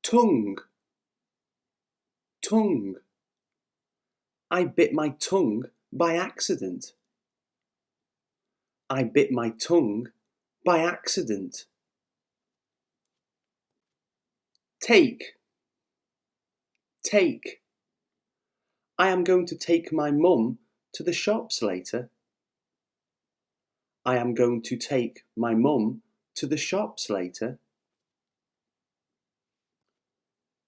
tongue, tongue. I bit my tongue by accident. I bit my tongue by accident. Take, take. I am going to take my mum to the shops later. I am going to take my mum to the shops later.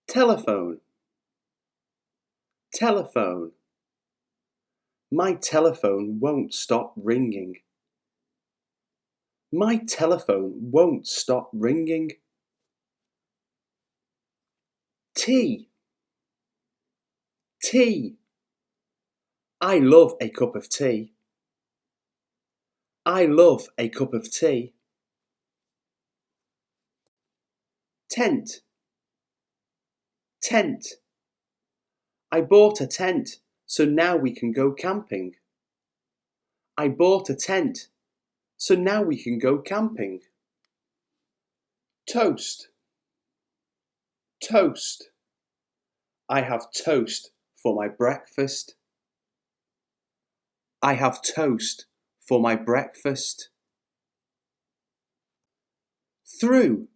Telephone, telephone. My telephone won't stop ringing. My telephone won't stop ringing. Tea, tea. I love a cup of tea. I love a cup of tea. Tent, tent. I bought a tent, so now we can go camping. I bought a tent, so now we can go camping. Toast, toast. I have toast for my breakfast. I have toast for my breakfast. Through,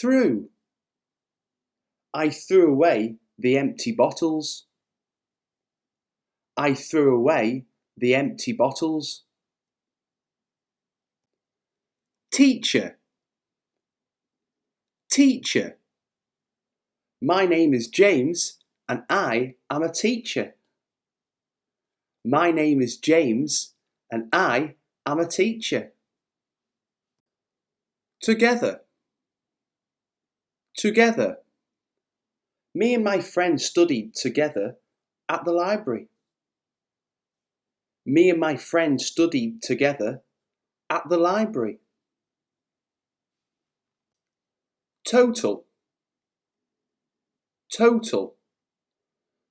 through. I threw away the empty bottles. I threw away the empty bottles. Teacher, teacher. My name is James and I am a teacher. My name is James and I am a teacher. Together, together. Me and my friend studied together at the library. Me and my friend studied together at the library. Total, total.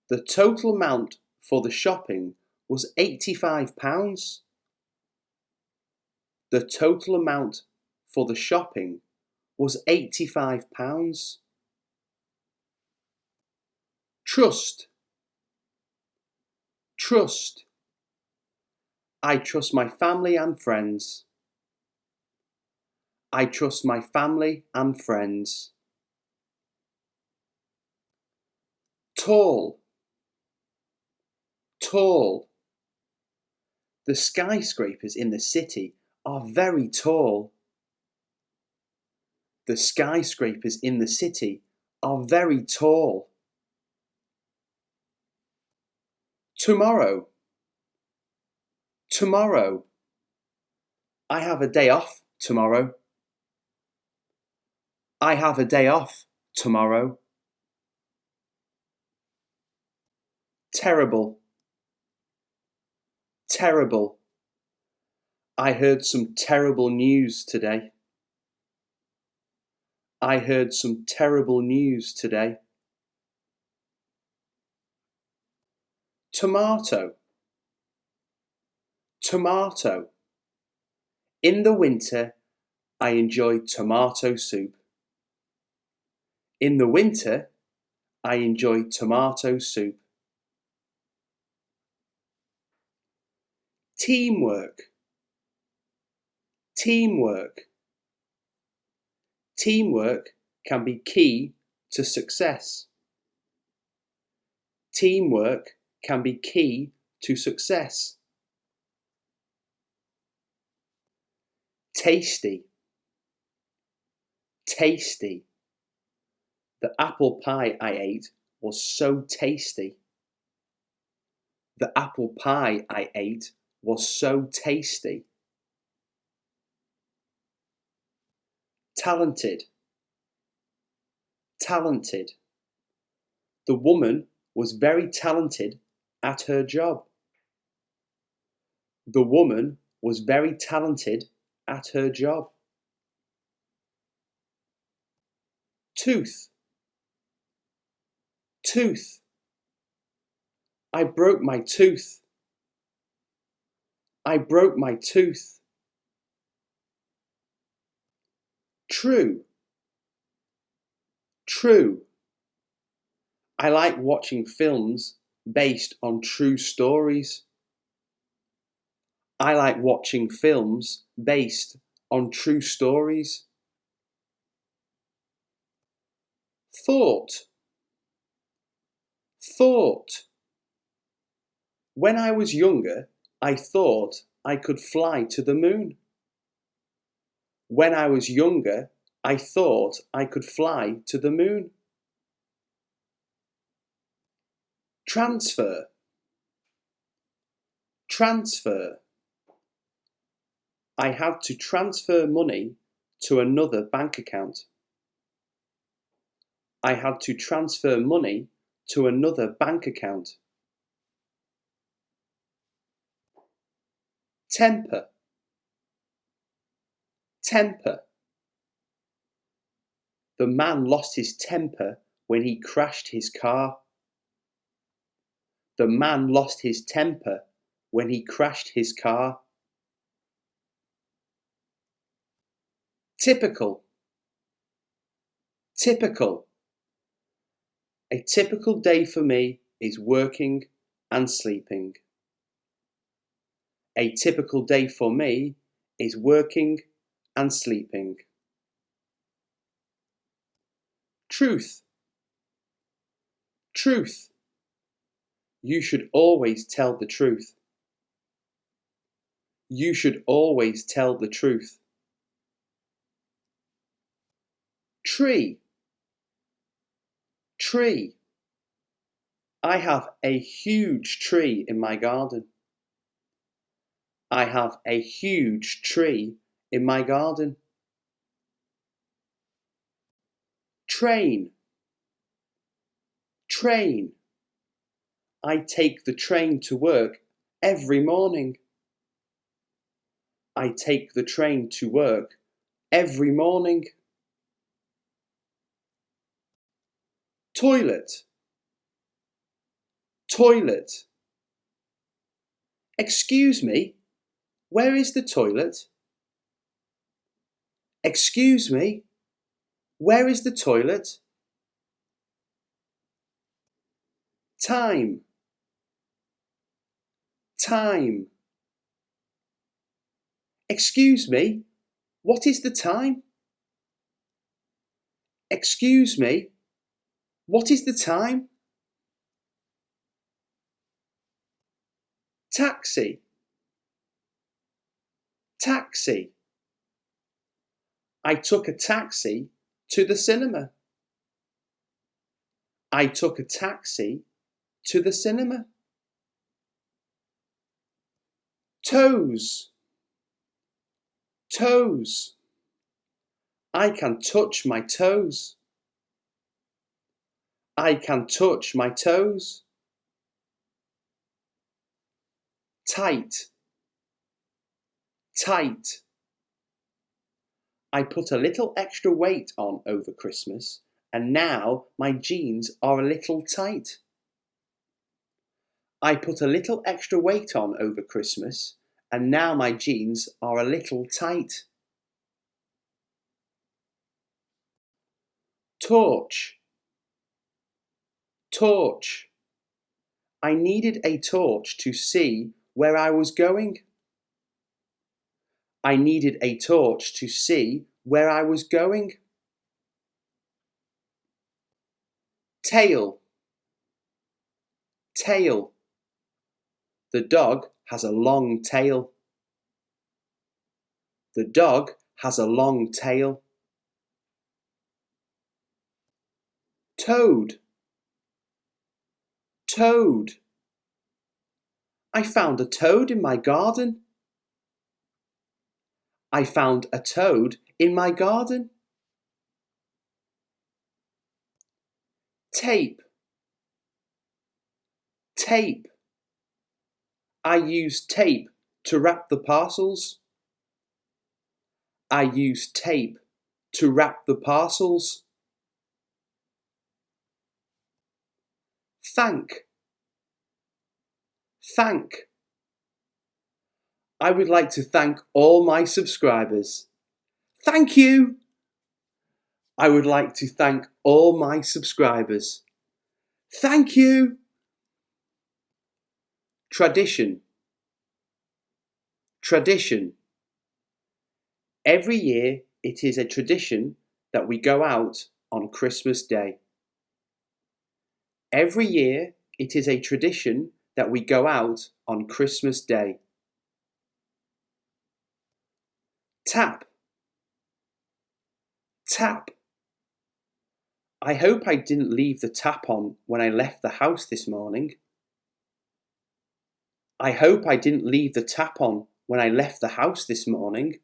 The total amount for the shopping was £85. The total amount for the shopping was £85. Trust, trust. I trust my family and friends. I trust my family and friends. Tall, tall. The skyscrapers in the city are very tall. The skyscrapers in the city are very tall. Tomorrow, tomorrow. I have a day off tomorrow. I have a day off tomorrow. Terrible, terrible. I heard some terrible news today. I heard some terrible news today. Tomato, tomato. In the winter, I enjoy tomato soup. In the winter, I enjoy tomato soup. Teamwork, teamwork. Teamwork can be key to success. Teamwork can be key to success. Tasty, tasty. The apple pie I ate was so tasty. The apple pie I ate was so tasty. Talented, talented. The woman was very talented at her job. The woman was very talented at her job. Tooth, tooth. I broke my tooth. I broke my tooth. True, True. I like watching films based on true stories. I like watching films based on true stories. Thought. Thought. When I was younger, I thought I could fly to the moon. When I was younger, I thought I could fly to the moon. Transfer. Transfer. I had to transfer money to another bank account. I had to transfer money to another bank account. Temper. Temper. The man lost his temper when he crashed his car. The man lost his temper when he crashed his car. Typical. Typical. A typical day for me is working and sleeping. A typical day for me is working and sleeping. Truth. Truth. You should always tell the truth. You should always tell the truth. Tree. Tree. I have a huge tree in my garden. I have a huge tree in my garden. Train. Train. I take the train to work every morning. I take the train to work every morning. Toilet. Toilet. Excuse me, where is the toilet? Excuse me, where is the toilet? Time. Time. Excuse me, what is the time? Excuse me, what is the time? Taxi. Taxi. I took a taxi to the cinema. I took a taxi to the cinema. Toes. Toes. I can touch my toes. I can touch my toes. Tight. Tight. I put a little extra weight on over Christmas, and now my jeans are a little tight. I put a little extra weight on over Christmas, and now my jeans are a little tight. Torch. Torch. I needed a torch to see where I was going. I needed a torch to see where I was going. Tail. Tail. The dog has a long tail. The dog has a long tail. Toad. Toad. I found a toad in my garden. I found a toad in my garden. Tape. Tape. I used tape to wrap the parcels. I used tape to wrap the parcels. Thank. Thank. I would like to thank all my subscribers. Thank you. I would like to thank all my subscribers. Thank you! Tradition. Tradition. Every year it is a tradition that we go out on Christmas Day. Every year it is a tradition that we go out on Christmas Day. Tap. Tap. I hope I didn't leave the tap on when I left the house this morning. I hope I didn't leave the tap on when I left the house this morning.